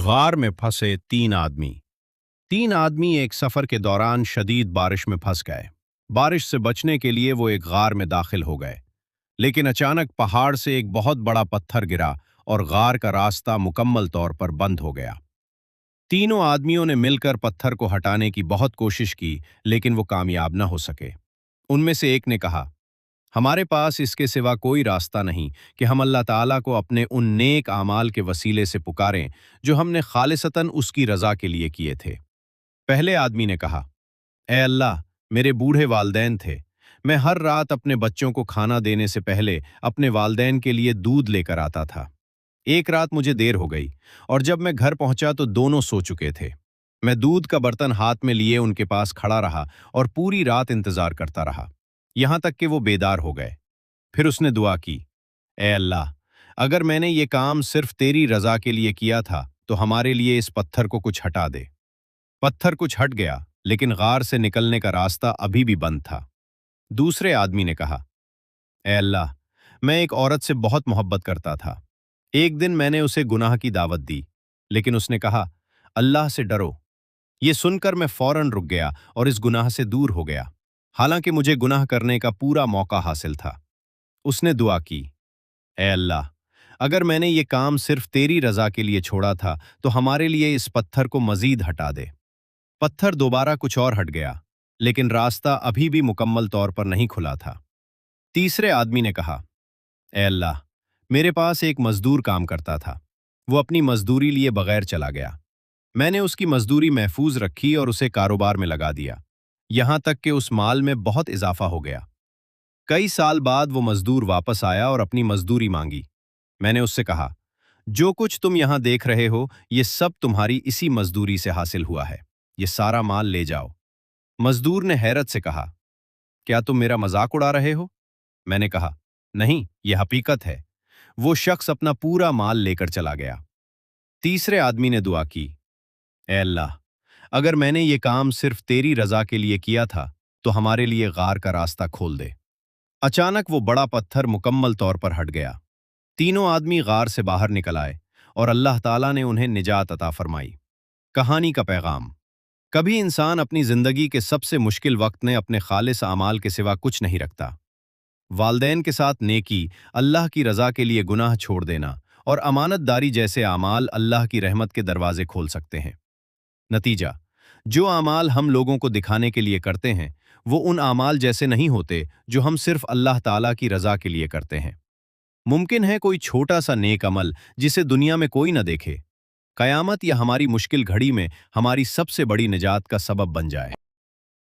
गार में फंसे तीन आदमी एक सफर के दौरान शदीद बारिश में फंस गए। बारिश से बचने के लिए वो एक गार में दाखिल हो गए, लेकिन अचानक पहाड़ से एक बहुत बड़ा पत्थर गिरा और गार का रास्ता मुकम्मल तौर पर बंद हो गया। तीनों आदमियों ने मिलकर पत्थर को हटाने की बहुत कोशिश की, लेकिन वो कामयाब न हो सके। उनमें से एक ने कहा, हमारे पास इसके सिवा कोई रास्ता नहीं कि हम अल्लाह ताला को अपने उन नेक आमाल के वसीले से पुकारें जो हमने खालिसतन उसकी रजा के लिए किए थे। पहले आदमी ने कहा, ए अल्लाह, मेरे बूढ़े वालदैन थे। मैं हर रात अपने बच्चों को खाना देने से पहले अपने वालदैन के लिए दूध लेकर आता था। एक रात मुझे देर हो गई और जब मैं घर पहुंचा तो दोनों सो चुके थे। मैं दूध का बर्तन हाथ में लिए उनके पास खड़ा रहा और पूरी रात इंतजार करता रहा, यहां तक कि वो बेदार हो गए। फिर उसने दुआ की, ए अल्लाह, अगर मैंने ये काम सिर्फ तेरी रजा के लिए किया था तो हमारे लिए इस पत्थर को कुछ हटा दे। पत्थर कुछ हट गया, लेकिन गार से निकलने का रास्ता अभी भी बंद था। दूसरे आदमी ने कहा, ए अल्लाह, मैं एक औरत से बहुत मोहब्बत करता था। एक दिन मैंने उसे गुनाह की दावत दी, लेकिन उसने कहा, अल्लाह से डरो। ये सुनकर मैं फौरन रुक गया और इस गुनाह से दूर हो गया, हालांकि मुझे गुनाह करने का पूरा मौका हासिल था। उसने दुआ की, ए अल्लाह, अगर मैंने ये काम सिर्फ तेरी रजा के लिए छोड़ा था तो हमारे लिए इस पत्थर को मजीद हटा दे। पत्थर दोबारा कुछ और हट गया, लेकिन रास्ता अभी भी मुकम्मल तौर पर नहीं खुला था। तीसरे आदमी ने कहा, ए अल्लाह, मेरे पास एक मजदूर काम करता था। वो अपनी मजदूरी लिए बगैर चला गया। मैंने उसकी मजदूरी महफूज रखी और उसे कारोबार में लगा दिया, यहां तक कि उस माल में बहुत इजाफा हो गया। कई साल बाद वो मजदूर वापस आया और अपनी मजदूरी मांगी। मैंने उससे कहा, जो कुछ तुम यहां देख रहे हो ये सब तुम्हारी इसी मजदूरी से हासिल हुआ है। ये सारा माल ले जाओ। मजदूर ने हैरत से कहा, क्या तुम मेरा मजाक उड़ा रहे हो? मैंने कहा, नहीं, यह हकीकत है। वो शख्स अपना पूरा माल लेकर चला गया। तीसरे आदमी ने दुआ की, ए अल्लाह, अगर मैंने ये काम सिर्फ तेरी रजा के लिए किया था तो हमारे लिए गार का रास्ता खोल दे। अचानक वो बड़ा पत्थर मुकम्मल तौर पर हट गया। तीनों आदमी गार से बाहर निकल आए और अल्लाह ताला ने उन्हें निजात अता फरमाई। कहानी का पैगाम: कभी इंसान अपनी जिंदगी के सबसे मुश्किल वक्त में अपने खालिस आमाल के सिवा कुछ नहीं रखता। वालदैन के साथ नेकी, अल्लाह की रजा के लिए गुनाह छोड़ देना और अमानतदारी जैसे आमाल अल्लाह की रहमत के दरवाजे खोल सकते हैं। नतीजा: जो आमाल हम लोगों को दिखाने के लिए करते हैं वो उन आमाल जैसे नहीं होते जो हम सिर्फ अल्लाह ताला की रजा के लिए करते हैं। मुमकिन है कोई छोटा सा नेक अमल जिसे दुनिया में कोई न देखे, कयामत या हमारी मुश्किल घड़ी में हमारी सबसे बड़ी निजात का सबब बन जाए।